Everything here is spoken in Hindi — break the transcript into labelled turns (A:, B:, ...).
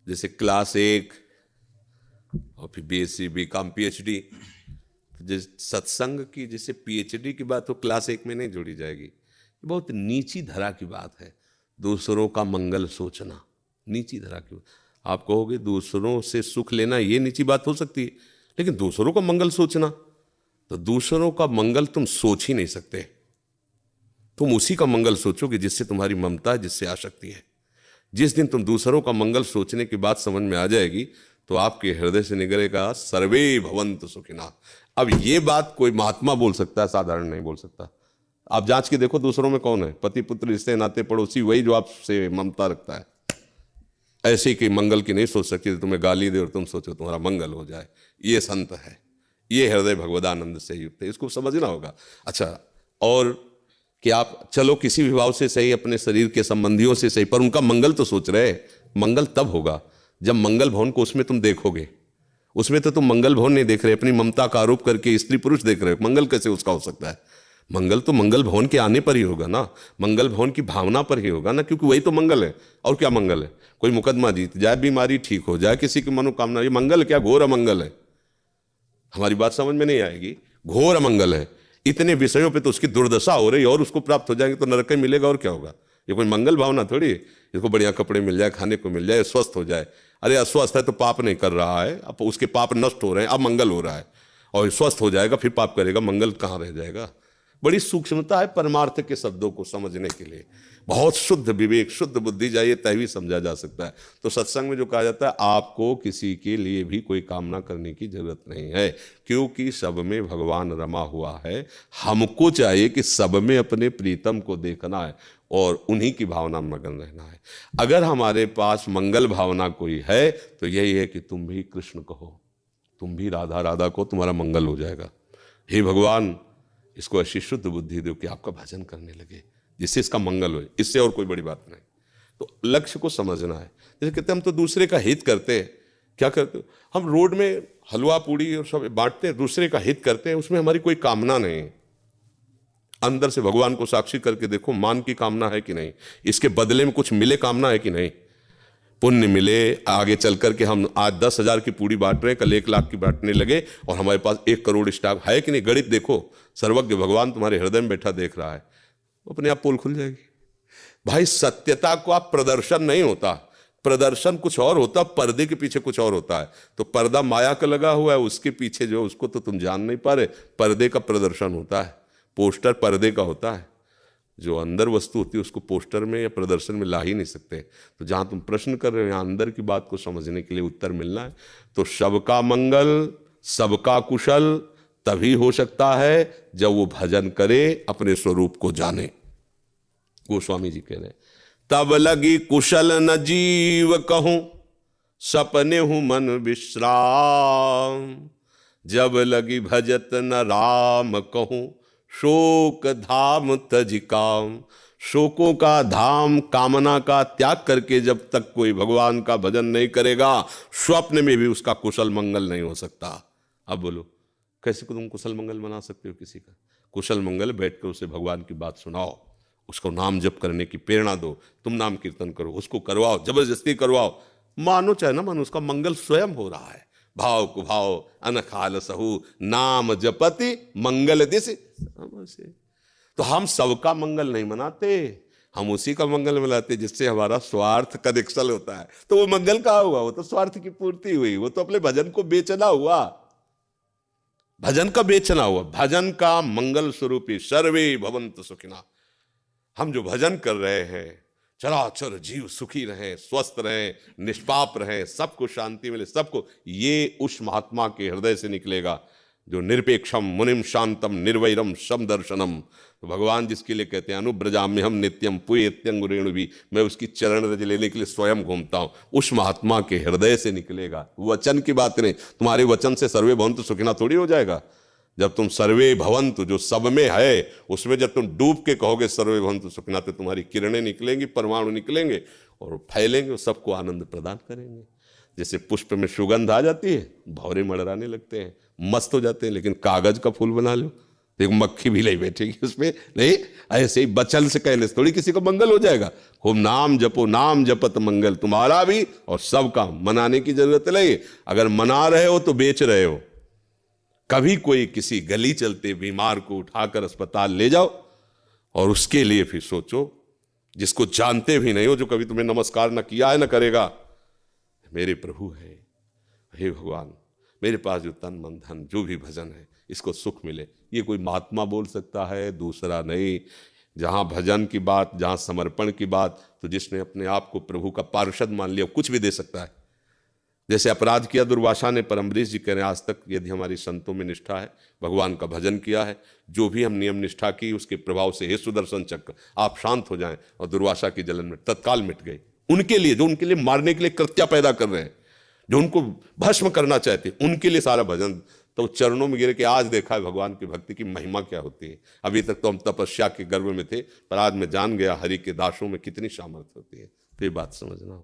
A: जैसे क्लास 1 और फिर बीएससी बीकॉम पीएचडी। जिस सत्संग की जैसे पीएचडी की बात हो क्लास 1 में नहीं जोड़ी जाएगी। बहुत नीची धरा की बात है, दूसरों का मंगल सोचना नीची धरा की। आप कहोगे दूसरों से सुख लेना ये नीची बात हो सकती है, लेकिन दूसरों का मंगल सोचना, तो दूसरों का मंगल तुम सोच ही नहीं सकते। तुम उसी का मंगल सोचोगे जिससे तुम्हारी ममता है, जिससे आसक्ति है। जिस दिन तुम दूसरों का मंगल सोचने की बात समझ में आ जाएगी तो आपके हृदय से निकलेगा सर्वे भवन्तु सुखिनः। अब ये बात कोई महात्मा बोल सकता है, साधारण नहीं बोल सकता। आप जांच के देखो दूसरों में कौन है, पति पुत्र रिश्ते नाते पड़ोसी, वही जो आपसे ममता रखता है। ऐसे ही कि मंगल की नहीं सोच सकती, तुम्हें गाली दे और तुम सोचो तुम्हारा मंगल हो जाए। ये संत है, ये हृदय भगवदानंद से युक्त है, इसको समझना होगा। अच्छा, और कि आप चलो किसी भी भाव से सही, अपने शरीर के संबंधियों से सही, पर उनका मंगल तो सोच रहे। मंगल तब होगा जब मंगल भवन को उसमें तुम देखोगे। उसमें तो तुम मंगल भवन नहीं देख रहे, अपनी ममता का आरोप करके स्त्री पुरुष देख रहे हो। मंगल कैसे उसका हो सकता है? मंगल तो मंगल भवन के आने पर ही होगा ना, मंगल भवन की भावना पर ही होगा ना, क्योंकि वही तो मंगल है। और क्या मंगल है? कोई मुकदमा जीत जाए, बीमारी ठीक हो जाए, किसी की मनोकामना, ये मंगल क्या? घोर अमंगल है। हमारी बात समझ में नहीं आएगी, घोर अमंगल है। इतने विषयों पे तो उसकी दुर्दशा हो रही और उसको प्राप्त हो जाएंगे तो नरक ही मिलेगा, और क्या होगा? ये कोई मंगल भावना थोड़ी। इसको बढ़िया कपड़े मिल जाए, खाने को मिल जाए, स्वस्थ हो जाए। अरे अस्वस्थ है तो पाप नहीं कर रहा है, अब उसके पाप नष्ट हो रहे हैं, अब मंगल हो रहा है। और स्वस्थ हो जाएगा फिर पाप करेगा, मंगल कहाँ रह जाएगा? बड़ी सूक्ष्मता है परमार्थ के शब्दों को समझने के लिए। बहुत शुद्ध विवेक, शुद्ध बुद्धि चाहिए, तभी समझा जा सकता है। तो सत्संग में जो कहा जाता है, आपको किसी के लिए भी कोई कामना करने की जरूरत नहीं है, क्योंकि सब में भगवान रमा हुआ है। हमको चाहिए कि सब में अपने प्रीतम को देखना है और उन्हीं की भावना में मगन रहना है। अगर हमारे पास मंगल भावना कोई है तो यही है कि तुम भी कृष्ण कहो, तुम भी राधा राधा को, तुम्हारा मंगल हो जाएगा। हे भगवान, इसको ऐसी शुद्ध बुद्धि दो कि आपका भजन करने लगे, जिससे इसका मंगल हो। इससे और कोई बड़ी बात नहीं। तो लक्ष्य को समझना है। जैसे कहते हैं हम तो दूसरे का हित करते हैं। क्या करते हो? हम रोड में हलवा पूड़ी और सब बांटते हैं, दूसरे का हित करते हैं, उसमें हमारी कोई कामना नहीं है। अंदर से भगवान को साक्षी करके देखो, मान की कामना है कि नहीं, इसके बदले में कुछ मिले कामना है कि नहीं, पुण्य मिले। आगे चल करके हम आज 10,000 की पूड़ी बांट रहे हैं, कल 1,00,000 की बांटने लगे और हमारे पास 1 करोड़ स्टॉक है कि नहीं। गणित देखो, सर्वज्ञ भगवान तुम्हारे हृदय में बैठा देख रहा है, अपने आप पोल खुल जाएगी। भाई सत्यता का प्रदर्शन नहीं होता, प्रदर्शन कुछ और होता, पर्दे के पीछे कुछ और होता है। तो पर्दा माया का लगा हुआ है, उसके पीछे जो, उसको तो तुम जान नहीं पा रहे। पर्दे का प्रदर्शन होता है, पोस्टर पर्दे का होता है। जो अंदर वस्तु होती है उसको पोस्टर में या प्रदर्शन में ला ही नहीं सकते। तो जहां तुम प्रश्न कर रहे हो, यहाँ अंदर की बात को समझने के लिए उत्तर मिलना है। तो सबका मंगल, सबका कुशल तभी हो सकता है जब वो भजन करे, अपने स्वरूप को जाने। गोस्वामी जी कह रहे हैं, तब लगी कुशल न जीव कहूं, सपने हूं मन विश्राम। जब लगी भजत न राम कहूं, शोक धाम तज काम। शोकों का धाम, कामना का त्याग करके जब तक कोई भगवान का भजन नहीं करेगा, स्वप्न में भी उसका कुशल मंगल नहीं हो सकता। अब बोलो, कैसे तुम कुशल मंगल मना सकते हो किसी का? कुशल मंगल बैठकर उसे भगवान की बात सुनाओ, उसको नाम जप करने की प्रेरणा दो, तुम नाम कीर्तन करो, उसको करवाओ, जबरदस्ती करवाओ, मानो चाहे ना मानो, उसका मंगल स्वयं हो रहा है। भाव कुभाव अनखाल सहु, नाम जपति मंगल दिस। तो हम सबका मंगल नहीं मनाते, हम उसी का मंगल मनाते जिससे हमारा स्वार्थ का निकसल होता है। तो वो मंगल कहाँ हुआ? वो तो स्वार्थ की पूर्ति हुई, वो तो अपने भजन को बेचना हुआ, भजन का बेचना हुआ। भजन का मंगल स्वरूपी सर्वे भवन्तु सुखिनः। हम जो भजन कर रहे हैं, चराचर जीव सुखी रहें, स्वस्थ रहें, निष्पाप रहें, सबको शांति मिले, सबको, ये उस महात्मा के हृदय से निकलेगा जो निरपेक्षम मुनिम शांतम निर्वैरम सम दर्शनम। तो भगवान जिसके लिए कहते हैं अनुब्रजाम्यहम नित्यम पुयत्यंगुरेणु भी, मैं उसकी चरण रज लेने के लिए स्वयं घूमता हूँ, उस महात्मा के हृदय से निकलेगा। वचन की बात नहीं, तुम्हारे वचन से सर्वे भवन्तु सुखिनः थोड़ी हो जाएगा। जब तुम सर्वे भवन्तु जो सब में है, उसमें जब तुम डूब के कहोगे सर्वे भवन्तु सुखिनः, तो तुम्हारी किरणें निकलेंगी, परमाणु निकलेंगे और फैलेंगे और सबको आनंद प्रदान करेंगे। जैसे पुष्प में सुगंध आ जाती है, भौरे मड़राने लगते हैं, मस्त हो जाते हैं, लेकिन कागज का फूल बना लो, एक मक्खी भी नहीं बैठेगी उसमें, नहीं। ऐसे ही बचन से कहने से थोड़ी किसी को मंगल हो जाएगा। खूब नाम जपो, नाम जपत मंगल, तुम्हारा भी और सबका। मनाने की जरूरत नहीं। अगर मना रहे हो तो बेच रहे हो। कभी कोई किसी गली चलते बीमार को उठाकर अस्पताल ले जाओ और उसके लिए फिर सोचो, जिसको जानते भी नहीं हो, जो कभी तुम्हें नमस्कार न किया है न करेगा, मेरे प्रभु है, हे भगवान मेरे पास जो तन मन धन जो भी भजन है इसको सुख मिले। ये कोई महात्मा बोल सकता है, दूसरा नहीं। जहाँ भजन की बात, जहाँ समर्पण की बात, तो जिसने अपने आप को प्रभु का पार्षद मान लिया कुछ भी दे सकता है। जैसे अपराध किया दुर्वासा ने, पर अम्बरीश जी कह रहे हैं आज तक यदि हमारी संतों में निष्ठा है, भगवान का भजन किया है, जो भी हम नियम निष्ठा की उसके प्रभाव से हे सुदर्शन चक्र आप शांत हो जाएं, और दुर्वासा की जलन में तत्काल मिट गई। उनके लिए, जो उनके लिए मारने के लिए कृत्या पैदा कर रहे हैं, जो उनको भस्म करना चाहते हैं, उनके लिए सारा भजन। तो चरणों में गिर के आज देखा है भगवान की भक्ति की महिमा क्या होती है। अभी तक तो हम तपस्या के गर्भ में थे, पर आज मैं जान गया हरि के दासों में कितनी सामर्थ्य होती है। तो ये बात समझना।